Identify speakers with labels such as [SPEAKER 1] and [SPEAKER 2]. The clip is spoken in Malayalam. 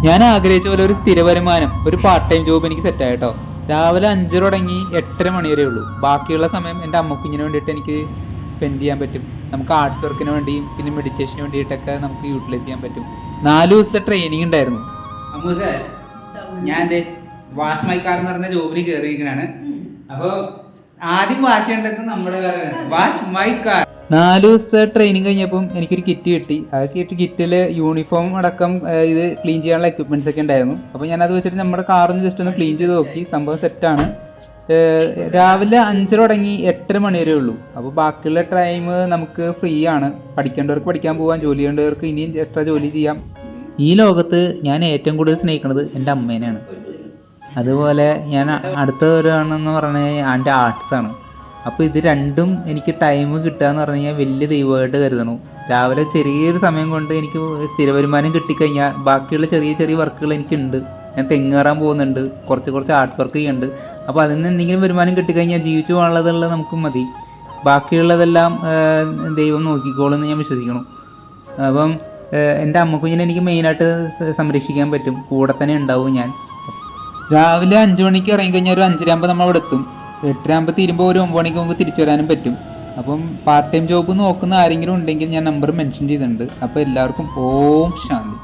[SPEAKER 1] ഞാൻ ആഗ്രഹിച്ച പോലെ ഒരു സ്ഥിര വരുമാനം, ഒരു പാർട്ട് ടൈം ജോബ് എനിക്ക് സെറ്റായിട്ടോ. രാവിലെ 5 തുടങ്ങി 8:30 മണി വരെ ഉള്ളൂ. ബാക്കിയുള്ള സമയം എൻ്റെ അമ്മക്കുഞ്ഞിന് വേണ്ടിയിട്ട് എനിക്ക് സ്പെൻഡ് ചെയ്യാൻ പറ്റും. നമുക്ക് ആർട്സ് വർക്കിന് വേണ്ടിയും പിന്നെ മെഡിറ്റേഷന് വേണ്ടിയിട്ടൊക്കെ നമുക്ക് യൂട്ടിലൈസ് ചെയ്യാൻ പറ്റും. 4 ദിവസത്തെ ട്രെയിനിങ് ഉണ്ടായിരുന്നു. അമ്മൂസേ, ഞാൻ വാഷ് മൈ കാർ എന്ന് പറഞ്ഞ ജോബിന് കയറിയിരിക്കണാണ്. അപ്പോൾ ആദ്യം വാഷ് ചെയ്യേണ്ടത് നമ്മുടെ വാഷ് മൈ കാർ. 4 ദിവസത്തെ ട്രെയിനിങ് കഴിഞ്ഞപ്പം എനിക്കൊരു കിറ്റ് കിട്ടി. ആ കിറ്റിൽ യൂണിഫോം അടക്കം ഇത് ക്ലീൻ ചെയ്യാനുള്ള എക്യുപ്മെൻറ്റ്സ് ഒക്കെ ഉണ്ടായിരുന്നു. അപ്പോൾ ഞാനത് വെച്ചിട്ട് നമ്മുടെ കാറിന് ജസ്റ്റ് ഒന്ന് ക്ലീൻ ചെയ്ത് നോക്കി. സംഭവം സെറ്റാണ്. രാവിലെ 5 തുടങ്ങി 8:30 മണി വരെ ഉള്ളൂ. അപ്പോൾ ബാക്കിയുള്ള ടൈം നമുക്ക് ഫ്രീ ആണ്. പഠിക്കേണ്ടവർക്ക് പഠിക്കാൻ പോകാം, ജോലി ചെയ്യേണ്ടവർക്ക് ഇനിയും എക്സ്ട്രാ ജോലി ചെയ്യാം. ഈ ലോകത്ത് ഞാൻ ഏറ്റവും കൂടുതൽ സ്നേഹിക്കുന്നത് എൻ്റെ അമ്മേനെയാണ്. അതുപോലെ ഞാൻ അടുത്ത ഒരാണെന്ന് പറഞ്ഞാൽ എൻ്റെ ആർട്സാണ്. അപ്പോൾ ഇത് രണ്ടും എനിക്ക് ടൈം കിട്ടുക എന്ന് പറഞ്ഞു കഴിഞ്ഞാൽ വലിയ ദൈവമായിട്ട് കരുതണം. രാവിലെ ചെറിയൊരു സമയം കൊണ്ട് എനിക്ക് സ്ഥിര വരുമാനം കിട്ടിക്കഴിഞ്ഞാൽ ബാക്കിയുള്ള ചെറിയ ചെറിയ വർക്കുകൾ എനിക്കുണ്ട്. ഞാൻ തെങ്ങ് കയറാൻ പോകുന്നുണ്ട്, കുറച്ച് ആർട്സ് വർക്ക് ചെയ്യുന്നുണ്ട്. അപ്പോൾ അതിൽ നിന്ന് എന്തെങ്കിലും വരുമാനം കിട്ടിക്കഴിഞ്ഞാൽ ജീവിച്ചു പോകാനുള്ളതുള്ളത് നമുക്ക് മതി. ബാക്കിയുള്ളതെല്ലാം ദൈവം നോക്കിക്കോളും എന്ന് ഞാൻ വിശ്വസിക്കണം. അപ്പം എൻ്റെ അമ്മക്കുഞ്ഞിനെ എനിക്ക് മെയിനായിട്ട് സംരക്ഷിക്കാൻ പറ്റും. കൂടെ തന്നെ ഉണ്ടാവും ഞാൻ. രാവിലെ 5 മണിക്ക് ഇറങ്ങിക്കഴിഞ്ഞാൽ ഒരു 5:30 നമ്മൾ അവിടെ എത്തും. 8:30 തീരുമ്പോൾ ഒരു 9 മണിക്ക് നമുക്ക് തിരിച്ചു വരാനും പറ്റും. അപ്പം പാർട്ട് ടൈം ജോബ് നോക്കുന്ന ആരെങ്കിലും ഉണ്ടെങ്കിൽ ഞാൻ നമ്പർ മെൻഷൻ ചെയ്തിട്ടുണ്ട്. അപ്പോൾ എല്ലാവർക്കും ഓം ശാന്തി.